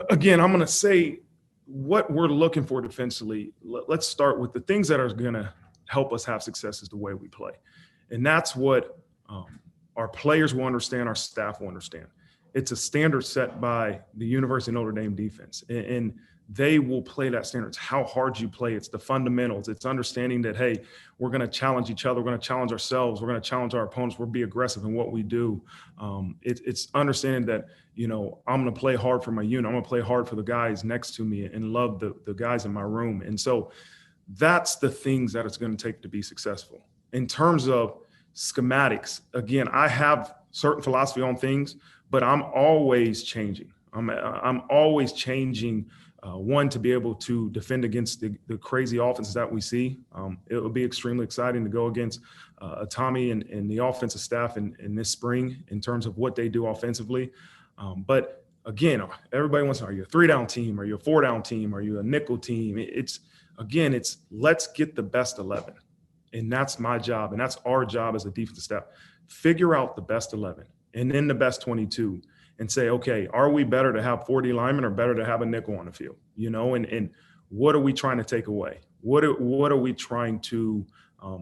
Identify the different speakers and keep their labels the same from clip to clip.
Speaker 1: Again, I'm going to say what we're looking for defensively. Let's start with the things that are going to help us have success is the way we play. And that's what our players will understand, our staff will understand. It's a standard set by the University of Notre Dame defense. And they will play that standard. It's how hard you play. It's the fundamentals. It's understanding that, hey, we're going to challenge each other. We're going to challenge ourselves. We're going to challenge our opponents. We'll be aggressive in what we do. It's understanding that, I'm going to play hard for my unit. I'm going to play hard for the guys next to me and love the guys in my room. And so that's the things that it's going to take to be successful. In terms of schematics, again, I have certain philosophy on things, but I'm always changing. I'm always changing. One, to be able to defend against the crazy offenses that we see. It will be extremely exciting to go against Tommy and the offensive staff in this spring in terms of what they do offensively. But again, everybody wants to know, are you a 3-down team? Are you a 4-down team? Are you a nickel team? It's let's get the best 11. And that's my job. And that's our job as a defensive staff. Figure out the best 11 and then the best 22 and say, okay, are we better to have 40 linemen or better to have a nickel on the field? And what are we trying to take away? What are we trying to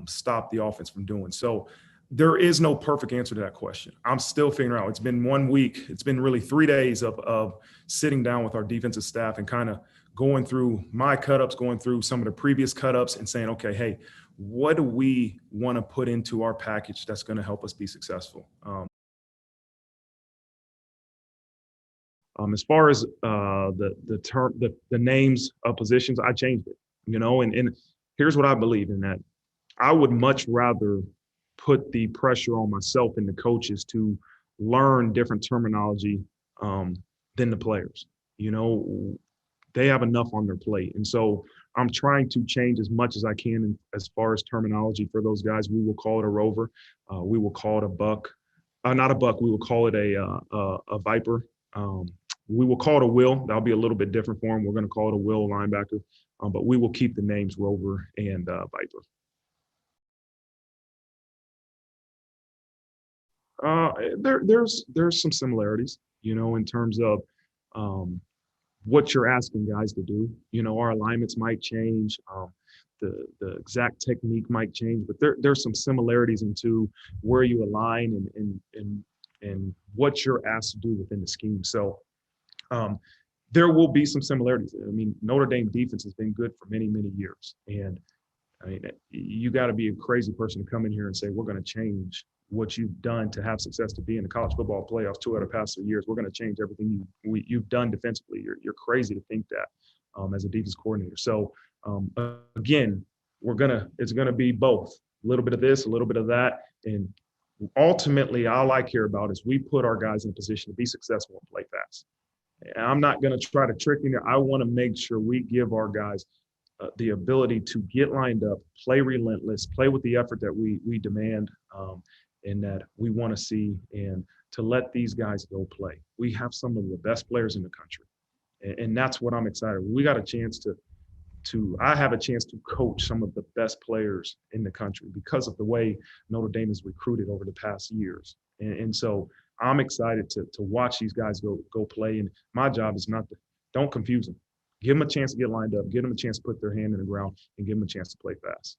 Speaker 1: stop the offense from doing? So there is no perfect answer to that question. I'm still figuring out. It's been 1 week. It's been really 3 days of sitting down with our defensive staff and kind of going through my cut-ups, going through some of the previous cut-ups and saying, okay, hey, what do we want to put into our package that's going to help us be successful? As far as the names of positions, I changed it, and here's what I believe in that. I would much rather put the pressure on myself and the coaches to learn different terminology than the players. They have enough on their plate. And so I'm trying to change as much as I can as far as terminology for those guys. We will call it a rover. We will call it a buck. Not a buck. We will call it a viper. We will call it a will. That'll be a little bit different for them. We're going to call it a will linebacker. But we will keep the names rover and viper. There's some similarities, in terms of what you're asking guys to do. Our alignments might change, the exact technique might change, but there's some similarities into where you align and what you're asked to do within the scheme. So there will be some similarities. I mean, Notre Dame defense has been good for many, many years, and I mean, you got to be a crazy person to come in here and say, we're going to change what you've done to have success to be in the college football playoffs 2 out of the past 3 years. We're going to change everything you've done defensively. You're crazy to think that as a defense coordinator. So again, it's going to be both, a little bit of this, a little bit of that. And ultimately, all I care about is we put our guys in a position to be successful and play fast. And I'm not going to try to trick you. I want to make sure we give our guys the ability to get lined up, play relentless, play with the effort that we demand, and that we want to see, and to let these guys go play. We have some of the best players in the country, and that's what I'm excited. We got a chance I have a chance to coach some of the best players in the country because of the way Notre Dame has recruited over the past years. And so I'm excited to watch these guys go play. And my job is don't confuse them. Give them a chance to get lined up, give them a chance to put their hand in the ground, and give them a chance to play fast.